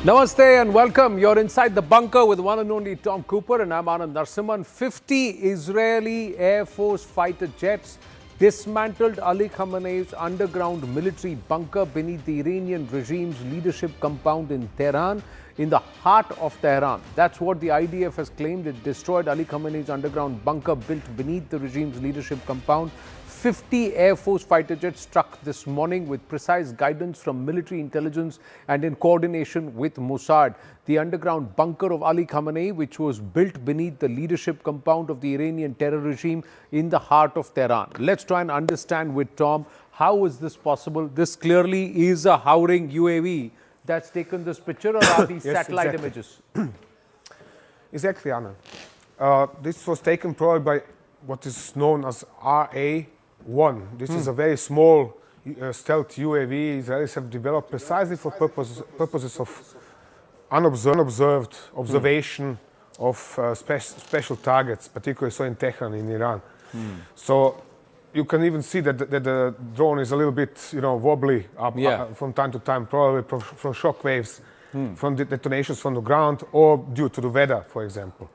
Namaste and welcome. You're inside the bunker with one and only Tom Cooper, and I'm Anand Narsimhan. 50 Israeli Air Force fighter jets dismantled Ali Khamenei's underground military bunker beneath the Iranian regime's leadership compound in Tehran, in the heart of Tehran. That's what the IDF has claimed. It destroyed Ali Khamenei's underground bunker built beneath the regime's leadership compound. 50 Air Force fighter jets struck this morning with precise guidance from military intelligence and in coordination with Mossad. The underground bunker of Ali Khamenei, which was built beneath the leadership compound of the Iranian terror regime in the heart of Tehran. Let's try and understand with Tom, how is this possible? This clearly is a hovering UAV that's taken this picture, or are these satellite images? Exactly, Anna. This was taken probably by what is known as RA-1. This is a very small stealth UAV Israelis have developed precisely for purposes of unobserved observation of special targets, particularly so in Tehran, in Iran. So you can even see that the drone is a little bit, wobbly from time to time, probably from shock waves, from the detonations from the ground, or due to the weather, for example.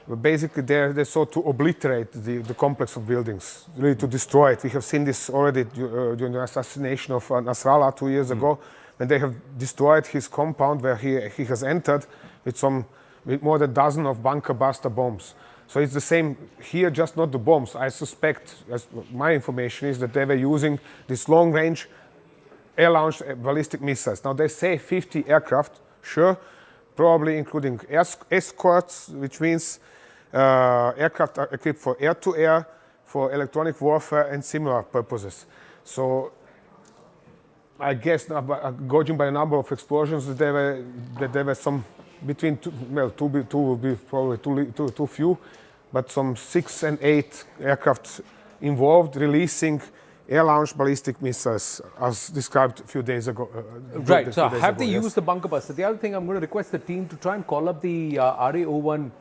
But basically, they sought to obliterate the complex of buildings, really to destroy it. We have seen this already during the assassination of Nasrallah 2 years ago, when they have destroyed his compound where he has entered with more than a dozen of bunker buster bombs. So it's the same here, just not the bombs. I suspect, as my information is, that they were using this long-range air-launched ballistic missiles. Now they say 50 aircraft, sure, probably including escorts, which means aircraft are equipped for air-to-air, for electronic warfare and similar purposes. So I guess, judging by the number of explosions, that there were some between two will be probably too few, but some 6 and 8 aircraft involved, releasing air-launched ballistic missiles, as described a few days ago. Right, so have they used the bunker buster? The other thing, I'm going to request the team to try and call up the RA-01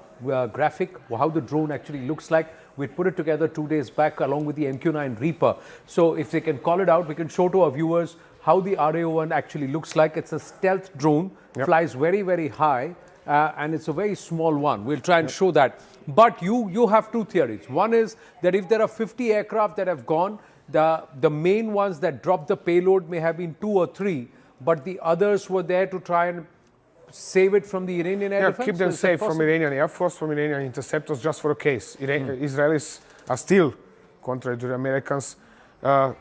graphic, how the drone actually looks like. We put it together 2 days back along with the MQ-9 Reaper. So if they can call it out, we can show to our viewers how the RA-01 actually looks like. It's a stealth drone, flies very, very high, and it's a very small one. We'll try and show that. But you have two theories. One is that if there are 50 aircraft that have gone, the main ones that dropped the payload may have been 2 or 3, but the others were there to try and save it from the Iranian air defense? Keep them safe from Iranian Air Force, from Iranian interceptors, just for a case. Israelis are still, contrary to the Americans,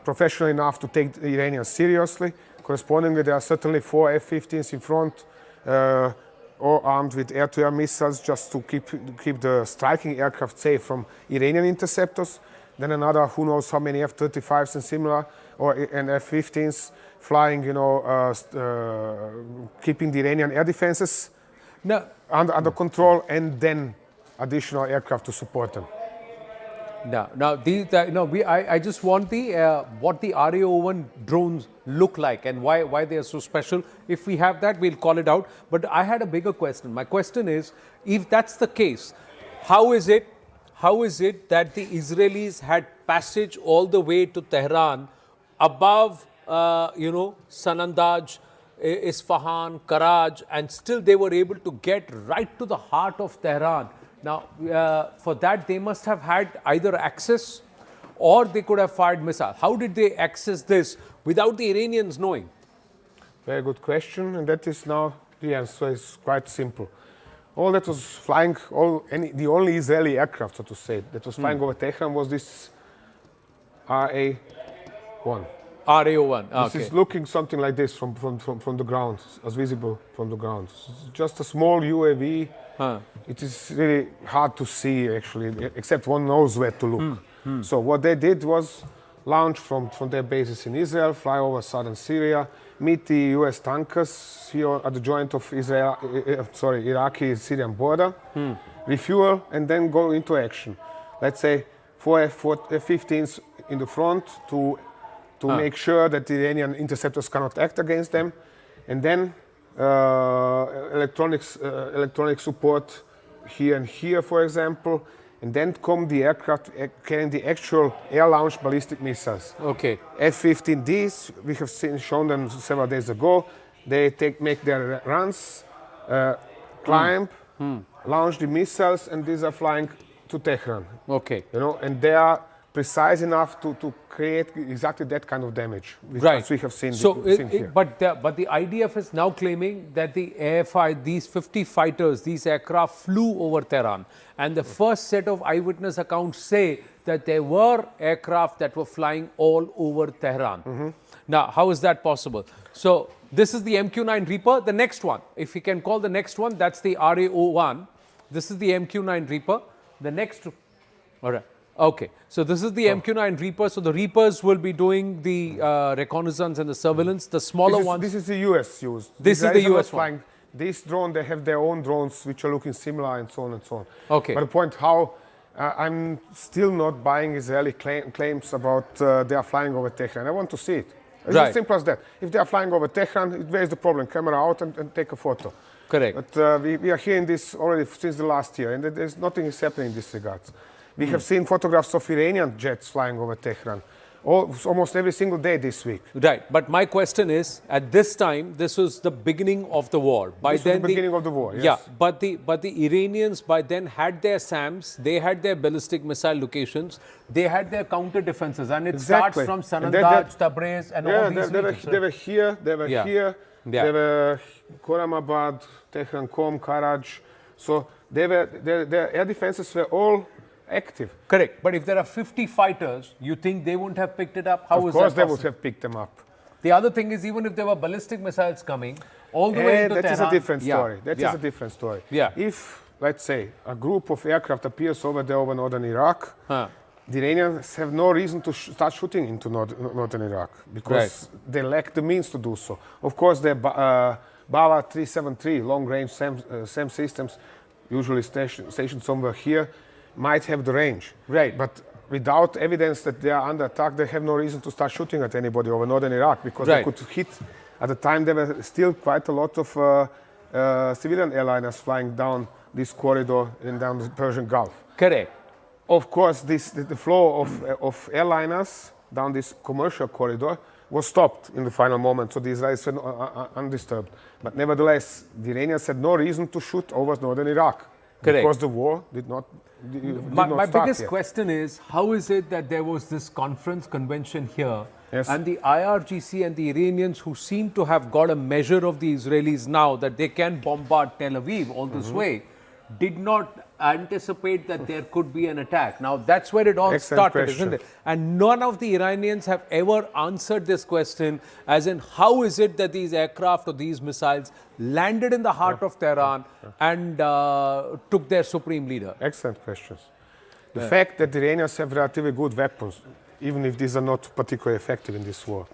professional enough to take the Iranians seriously. Correspondingly, there are certainly 4 F-15s in front, all armed with air-to-air missiles, just to keep the striking aircraft safe from Iranian interceptors. Then another, who knows how many F-35s and similar, and F-15s flying, keeping the Iranian air defenses under control, and then additional aircraft to support them. I just want what the RA-01 drones look like and why they are so special. If we have that, we'll call it out. But I had a bigger question. My question is, if that's the case, how is it that the Israelis had passage all the way to Tehran above, Sanandaj, Isfahan, Karaj, and still they were able to get right to the heart of Tehran? Now, for that, they must have had either access or they could have fired missiles. How did they access this without the Iranians knowing? Very good question, and that is now the answer is quite simple. All that was flying, the only Israeli aircraft, so to say, that was flying over Tehran was this RA-1. RA-01, okay. This is looking something like this from the ground, as visible from the ground. It's just a small UAV. It is really hard to see, actually, except one knows where to look. So what they did was launch from their bases in Israel, fly over southern Syria, meet the US tankers here at the joint of Iraqi-Syrian border, refuel, and then go into action. Let's say 4 F-15s in the front to make sure that the Iranian interceptors cannot act against them, and then electronic support here and here, for example, and then come the aircraft carrying the actual air-launched ballistic missiles. Okay. F-15Ds, we have shown them several days ago. They make their runs, climb, launch the missiles, and these are flying to Tehran. Okay. You know, and they are precise enough to create exactly that kind of damage, which Right. we have seen, So, here. but the IDF is now claiming that these 50 fighters, these aircraft flew over Tehran. And the first set of eyewitness accounts say that there were aircraft that were flying all over Tehran. Now, how is that possible? So, this is the MQ-9 Reaper. The next one, if we can call the next one, that's the RA-01. This is the MQ-9 Reaper. The next, all right. Okay, so this is the MQ-9 Reaper. So the Reapers will be doing the reconnaissance and the surveillance. The smaller ones. This is the US used. This is the US one. This drone, they have their own drones which are looking similar and so on and so on. Okay. But the point how I'm still not buying Israeli claims about they are flying over Tehran. I want to see it. It's Right. as simple as that. If they are flying over Tehran, where is the problem? Camera out and take a photo. Correct. But we are hearing this already since the last year, and there's nothing is happening in this regard. We have seen photographs of Iranian jets flying over Tehran almost every single day this week. Right, but my question is, at this time, this was the beginning of the war. By This was the beginning of the war, yes. Yeah, but the Iranians by then had their SAMs, they had their ballistic missile locations, they had their counter defenses, and it Exactly. starts from And Sanandaj, Tabriz, and all Yeah, these they regions. were here, they were Yeah. here, Yeah. they were Khorramabad, Tehran, Qom, Karaj. So their air defenses were all active. Correct, but if there are 50 fighters, you think they wouldn't have picked it up? How Of is course that they possible? would have picked them up. The other thing is, even if there were ballistic missiles coming all the way into That Tehran, is a different story. Yeah, That is a different story. Yeah. If, let's say, a group of aircraft appears over there over northern Iraq, Huh. the Iranians have no reason to start shooting into northern Iraq because they lack the means to do so. Of course, their Bala 373 long-range SAM systems, usually stationed somewhere here, might have the range. Right. But without evidence that they are under attack, they have no reason to start shooting at anybody over northern Iraq because Right. they could hit. At the time, there were still quite a lot of civilian airliners flying down this corridor and down the Persian Gulf. Correct. Of course, the flow of airliners down this commercial corridor was stopped in the final moment, so the Israelis were undisturbed. But nevertheless, the Iranians had no reason to shoot over northern Iraq. Correct. Because the war did not My start biggest yet. question is, how is it that there was this convention here, Yes. and the IRGC and the Iranians, who seem to have got a measure of the Israelis now that they can bombard Tel Aviv all this way, did not anticipate that there could be an attack? Now, that's where it all Excellent started, question. isn't it? And none of the Iranians have ever answered this question, as in, how is it that these aircraft or these missiles landed in the heart of Tehran and took their supreme leader? Excellent questions. The fact that the Iranians have relatively good weapons, even if these are not particularly effective in this war,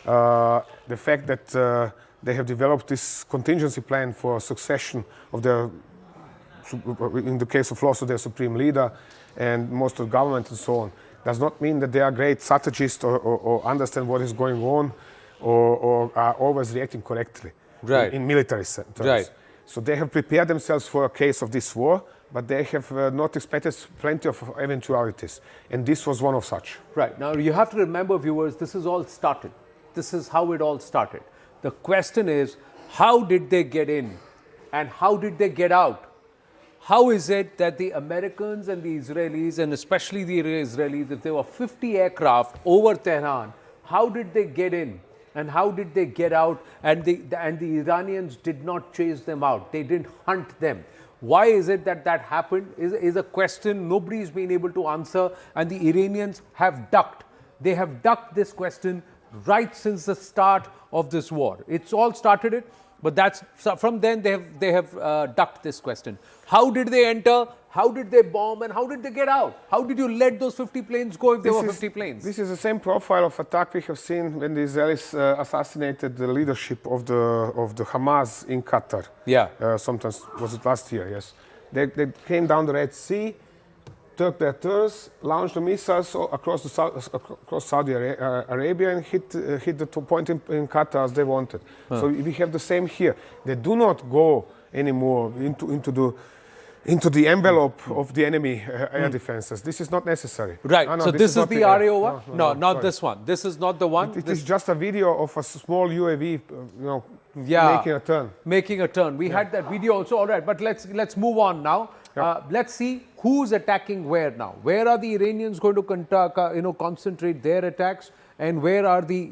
the fact that they have developed this contingency plan for succession of their, in the case of also their supreme leader and most of the government and so on, does not mean that they are great strategists or understand what is going on or are always reacting correctly in military terms. Right. So they have prepared themselves for a case of this war, but they have not expected plenty of eventualities. And this was one of such. Right. Now, you have to remember, viewers, this is all started. This is how it all started. The question is, how did they get in? And how did they get out? How is it that the Americans and the Israelis, and especially the Israelis, if there were 50 aircraft over Tehran, how did they get in? And how did they get out? And the Iranians did not chase them out. They didn't hunt them. Why is it that that happened is a question nobody's been able to answer, and the Iranians have ducked. They have ducked this question right since the start of this war. It's all started it, but that's from then they have ducked this question. How did they enter? How did they bomb? And how did they get out? How did you let those 50 planes go if there were 50 planes? This is the same profile of attack we have seen when the Israelis assassinated the leadership of the Hamas in Qatar. Yeah. Sometimes, was it last year? Yes. They came down the Red Sea, took their tours, launched the missiles across Saudi Arabia and hit the point in Qatar as they wanted. So we have the same here. They do not go anymore into the into the envelope of the enemy air defenses. This is not necessary. Right. No, so this is not the RAO one? No, not sorry. this one. This is not the one. It is just a video of a small UAV, Yeah. making a turn. Making a turn. We had that video also. All right, but let's move on now. Let's see who's attacking where now. Where are the Iranians going to concentrate their attacks, and where are the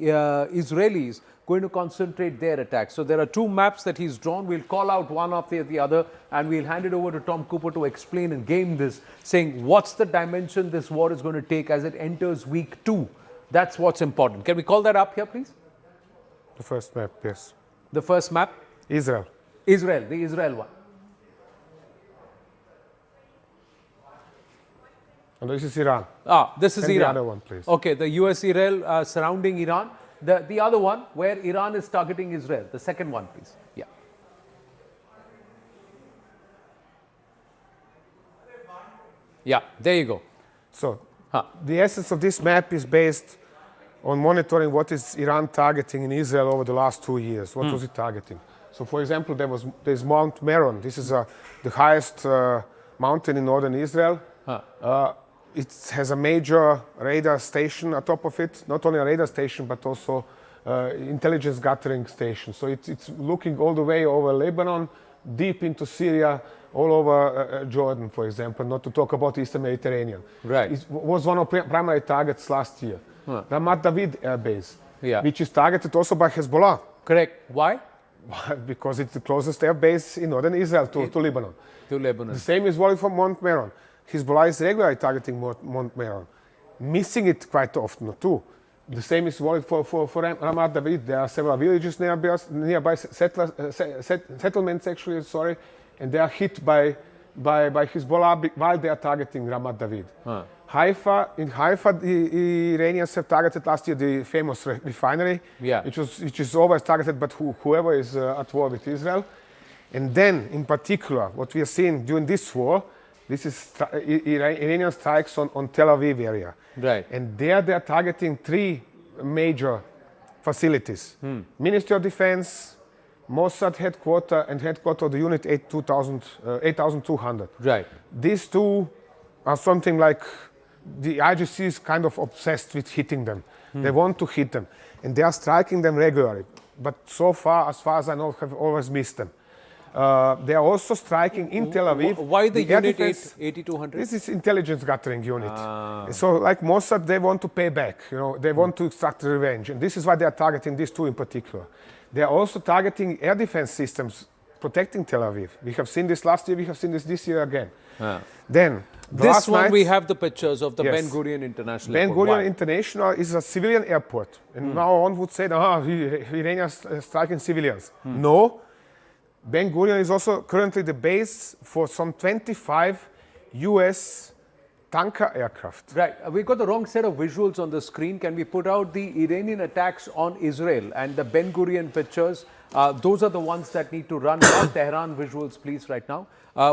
Israelis going to concentrate their attacks? So there are two maps that he's drawn. We'll call out one after the other, and we'll hand it over to Tom Cooper to explain and game this, saying what's the dimension this war is going to take as it enters week 2. That's what's important. Can we call that up here, please? The first map, yes. The first map? Israel. Israel, the Israel one. And this is Iran. This is And Iran. the other one, please. Okay, the US-Israel surrounding Iran. The other one where Iran is targeting Israel. The second one, please. Yeah. Yeah, there you go. So the essence of this map is based on monitoring what is Iran targeting in Israel over the last 2 years. What was it targeting? So, for example, there's Mount Meron. This is the highest mountain in northern Israel. It has a major radar station atop of it. Not only a radar station, but also intelligence gathering station. So it's looking all the way over Lebanon, deep into Syria, all over Jordan, for example, not to talk about Eastern Mediterranean. Right. It was one of primary targets last year. Ramat David Air Base, which is targeted also by Hezbollah. Correct. Why? Because it's the closest air base in northern Israel to Lebanon. To Lebanon. The same is valid for Mount Meron. Hezbollah is regularly targeting Mount Meron, missing it quite often too. The same is valid for Ramat David. There are several villages nearby settlements actually, and they are hit by Hezbollah while they are targeting Ramat David. In Haifa, the Iranians have targeted last year the famous refinery, which is always targeted, but whoever is at war with Israel. And then, in particular, what we are seeing during this war, this is Iranian strikes on Tel Aviv area. Right. And there they are targeting 3 major facilities. Ministry of Defense, Mossad headquarters, and headquarters of the Unit 8200. Right. These 2 are something like the IGC is kind of obsessed with hitting them. They want to hit them. And they are striking them regularly. But so far as I know, have always missed them. They are also striking in Tel Aviv. Why the Unit 8200? This is intelligence gathering unit. So like Mossad, they want to pay back. They want to extract revenge. And this is why they are targeting these 2 in particular. They are also targeting air defense systems protecting Tel Aviv. We have seen this last year. We have seen this year again. Then this one we have the pictures of the Ben Gurion International Ben Airport. Gurion International is a civilian airport. And now one would say, Iranians striking civilians. No. Ben Gurion is also currently the base for some 25 US tanker aircraft. Right. We've got the wrong set of visuals on the screen. Can we put out the Iranian attacks on Israel and the Ben Gurion pictures? Those are the ones that need to run. Not Tehran visuals, please, right now.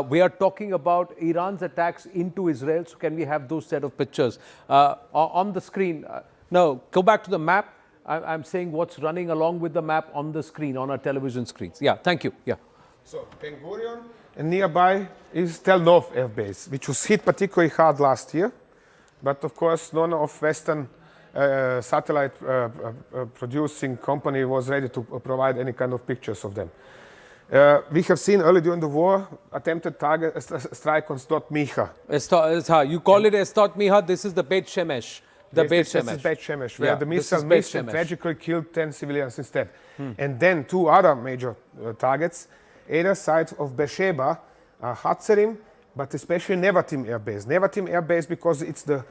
We are talking about Iran's attacks into Israel. So can we have those set of pictures on the screen? No, go back to the map. I'm saying what's running along with the map on the screen, on our television screens. Yeah, thank you. Yeah. So Ben Gurion, and nearby is Tel Nov Air Base, which was hit particularly hard last year. But of course, none of Western satellite producing company was ready to provide any kind of pictures of them. We have seen early during the war attempted target strike on Sdot Micha. You call it Sdot Micha. This is the Beit Shemesh. This is Beit Shemesh, where the missile missed and tragically killed 10 civilians instead. And then 2 other major targets, either side of Beersheba, Hatzerim, but especially Nevatim Air Base. Nevatim Air Base because it's the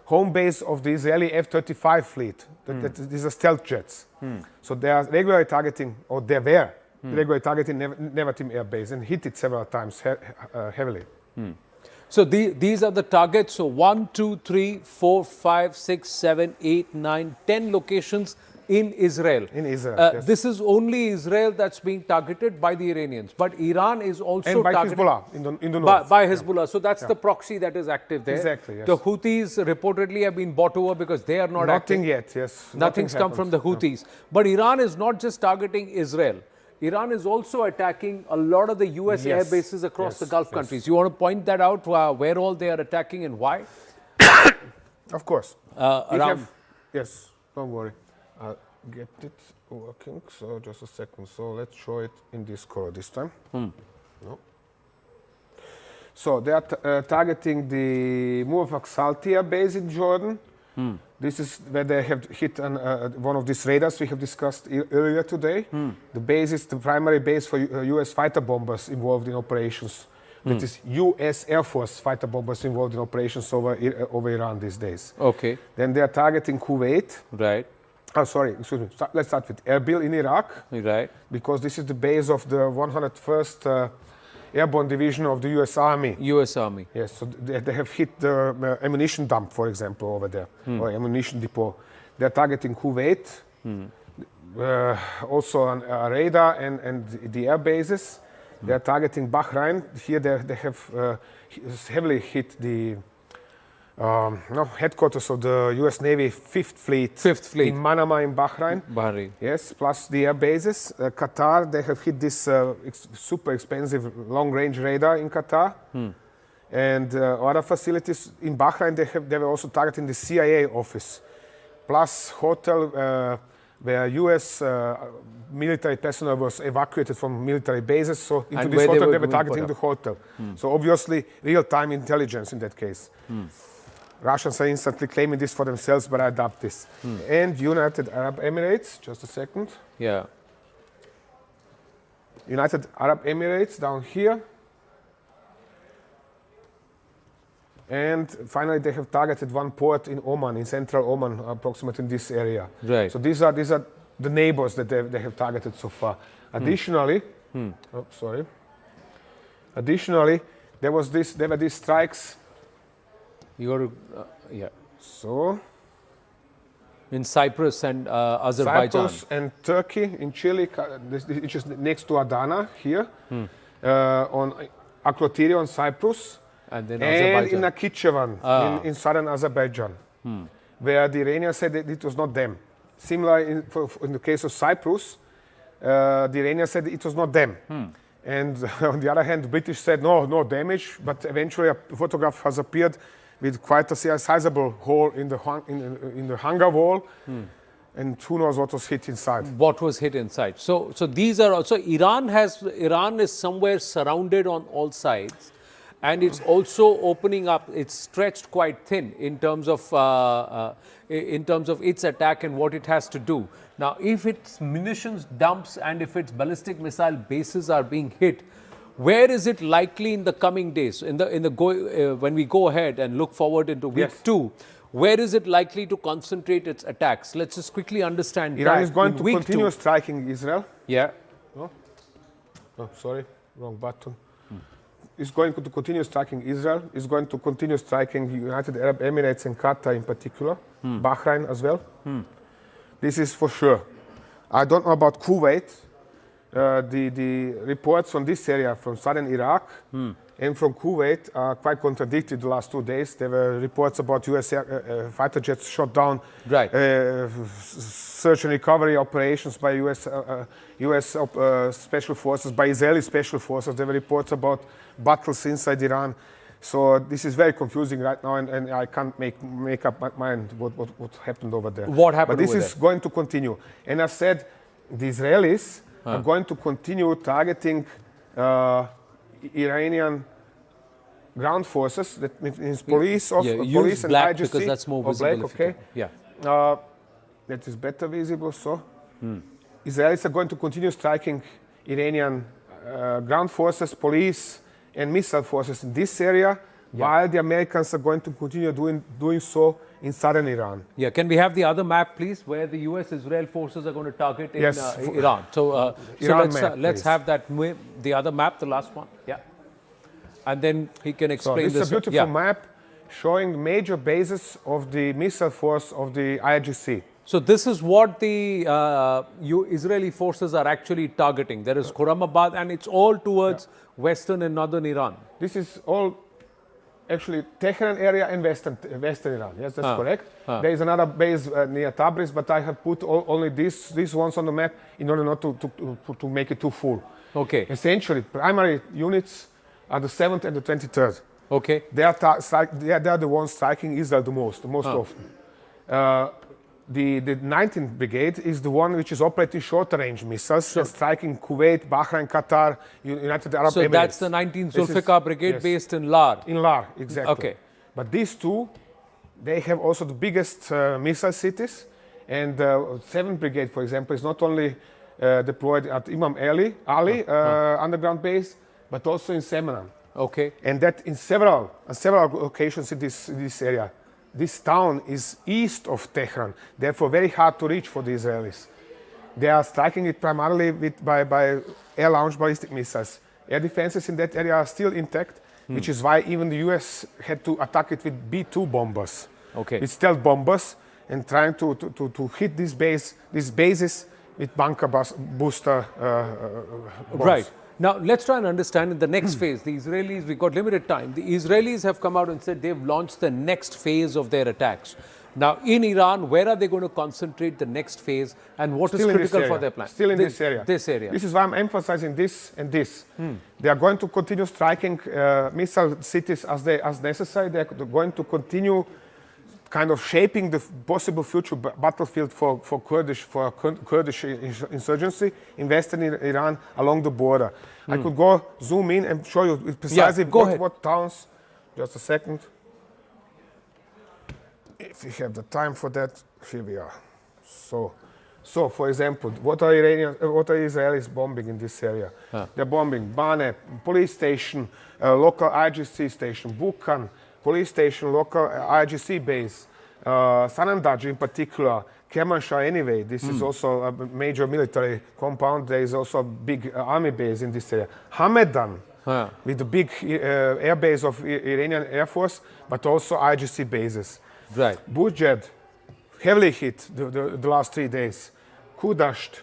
home base of the Israeli F-35 fleet. These are stealth jets. So they are regularly targeting, or they were regularly targeting Nevatim Air Base and hit it several times heavily. So these are the targets. So 1, 2, 3, 4, 5, 6, 7, 8, 9, 10 locations in Israel. In Israel, yes. This is only Israel that's being targeted by the Iranians. But Iran is also and by targeted Hezbollah in the north. By Hezbollah. So that's the proxy that is active there. Exactly, yes. The Houthis reportedly have been bought over because they are not active. Nothing yet, yes. Nothing's come from the Houthis. But Iran is not just targeting Israel. Iran is also attacking a lot of the US air Yes. bases across the Yes, Gulf yes. countries. You want to point that out, where all they are attacking and why? Of course. We Around. have, yes, don't worry. I'll get it working. So just a second. So let's show it in this color this time. No. So they are targeting the Muwafaq Saltiya base in Jordan. This is where they have hit one of these radars we have discussed earlier today. The base is the primary base for US fighter bombers involved in operations. That is US Air Force fighter bombers involved in operations over Iran these days. Okay. Then they are targeting Kuwait. Right. Oh, sorry, excuse me. Let's start with Erbil in Iraq, Right. because this is the base of the 101st Airborne Division of the US Army. US Army. Yes, so they have hit the ammunition dump, for example, over there, or ammunition depot. They're targeting Kuwait, also on radar and the air bases. They're targeting Bahrain. Here they have heavily hit the headquarters of the US Navy 5th Fleet, in Manama in Bahrain. Yes, plus the air bases. Qatar, they have hit this super expensive long-range radar in Qatar. And other facilities in Bahrain, they were also targeting the CIA office, plus hotel where US military personnel was evacuated from military bases. So into this hotel, they were targeting the hotel. So obviously, real-time intelligence in that case. Russians are instantly claiming this for themselves, but I doubt this. And United Arab Emirates, just a second. Yeah. United Arab Emirates down here. And finally, they have targeted one port in Oman, in central Oman, approximately in this area. Right. So these are the neighbors that they have targeted so far. Additionally, Additionally, there were these strikes. Yeah. So in Cyprus and Azerbaijan. Cyprus and Turkey, in Chile, which is next to Adana here, on Akrotiri on Cyprus, and then and in Nakhchivan in southern Azerbaijan, where the Iranians said that it was not them. Similar in the case of Cyprus, the Iranians said it was not them. And on the other hand, the British said no damage, but eventually a photograph has appeared with quite a sizable hole in the hangar wall, and who knows what was hit inside. What was hit inside? So these are also Iran is somewhere surrounded on all sides, and it's also opening up. It's stretched quite thin in terms of its attack and what it has to do. Now, if its munitions dumps and if its ballistic missile bases are being hit, where is it likely in the coming days? When we go ahead and look forward into week 2, where is it likely to concentrate its attacks? Let's just quickly understand Iran that. is going to continue striking Israel. Yeah. Oh, sorry, wrong button. It's going to continue striking Israel. It's going to continue striking United Arab Emirates and Qatar in particular, Bahrain as well. This is for sure. I don't know about Kuwait. The reports from this area, from southern Iraq and from Kuwait, are quite contradictory the last 2 days. There were reports about US fighter jets shot down, search and recovery operations by US special forces, by Israeli special forces. There were reports about battles inside Iran. So this is very confusing right now, and I can't make up my mind what happened over there. What happened over there? But this is going to continue. And I said the Israelis are going to continue targeting Iranian ground forces. That means police, police and black IGC. Because that's more visible. Black, okay. Yeah. That is better visible. So Israelis are going to continue striking Iranian ground forces, police, and missile forces in this area, while the Americans are going to continue doing so in southern Iran. Yeah, can we have the other map, please, where the US-Israel forces are going to target in Iran? So, let's have that, the other map, the last one. Yeah. And then he can explain this. This is a beautiful map showing major bases of the missile force of the IRGC. So this is what the Israeli forces are actually targeting. There is Khurramabad, and it's all towards western and northern Iran. This is all actually Tehran area and Western Iran. Yes, that's correct. There is another base near Tabriz, but I have put only these ones on the map in order not to make it too full. Okay. Essentially, primary units are the 7th and the 23rd. Okay. They are the ones striking Israel the most often. The 19th Brigade is the one which is operating short-range missiles and striking Kuwait, Bahrain, Qatar, United Arab Emirates. So that's the 19th Zulfikar Brigade based in Lar. In Lar, exactly. Okay. But these two, they have also the biggest missile cities. And 7th Brigade, for example, is not only deployed at Imam Ali underground base, but also in Semnan. Okay. And that in several locations in this area. This town is east of Tehran, therefore very hard to reach for the Israelis. They are striking it primarily by air-launched ballistic missiles. Air defenses in that area are still intact, which is why even the US had to attack it with B-2 bombers, with stealth bombers, and trying to hit these bases with bunker booster bombs. Right. Now, let's try and understand in the next phase. The Israelis, we've got limited time. The Israelis have come out and said they've launched the next phase of their attacks. Now, in Iran, where are they going to concentrate the next phase and what is critical for their plan? Still in this area. This area. This is why I'm emphasizing this and this. They are going to continue striking missile cities as necessary. They are going to continue kind of shaping the possible future battlefield for Kurdish insurgency in western Iran along the border. I could go zoom in and show you precisely what towns. Just a second. If we have the time for that, here we are. So for example, what are Israelis bombing in this area? They're bombing Bane, police station, local IGC station, Bukan, police station, local IGC base, Sanandaj in particular, Kermanshah anyway. This is also a major military compound. There is also a big army base in this area. Hamedan, with the big air base of Iranian Air Force, but also IGC bases. Right. Bujed, heavily hit the last 3 days. Kudasht,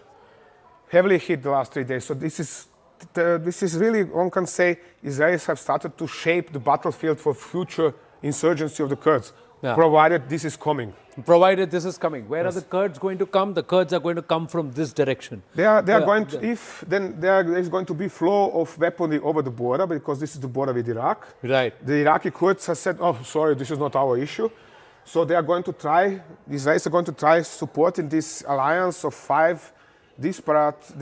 heavily hit the last 3 days. So this is really, one can say, Israelis have started to shape the battlefield for future insurgency of the Kurds, provided this is coming. Provided this is coming. Where are the Kurds going to come? The Kurds are going to come from this direction. They are going to, there is going to be flow of weaponry over the border, because this is the border with Iraq. Right. The Iraqi Kurds have said, oh, sorry, this is not our issue. So they are going to try, the Israelis are going to try supporting this alliance of 5 disparate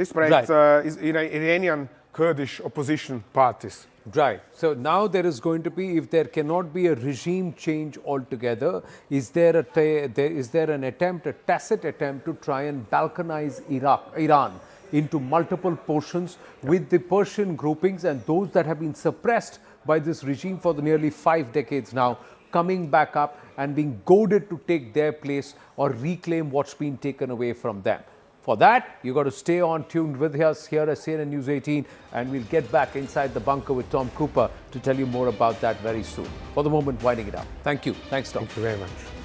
Iranian Kurdish opposition parties. Right. So now there is going to be, if there cannot be a regime change altogether, is there an attempt, a tacit attempt to try and balkanize Iran into multiple portions with the Persian groupings and those that have been suppressed by this regime for the nearly 5 decades now, coming back up and being goaded to take their place or reclaim what's been taken away from them. For that, you've got to stay on tuned with us here at CNN News 18, and we'll get back inside the bunker with Tom Cooper to tell you more about that very soon. For the moment, winding it up. Thank you. Thanks, Tom. Thank you very much.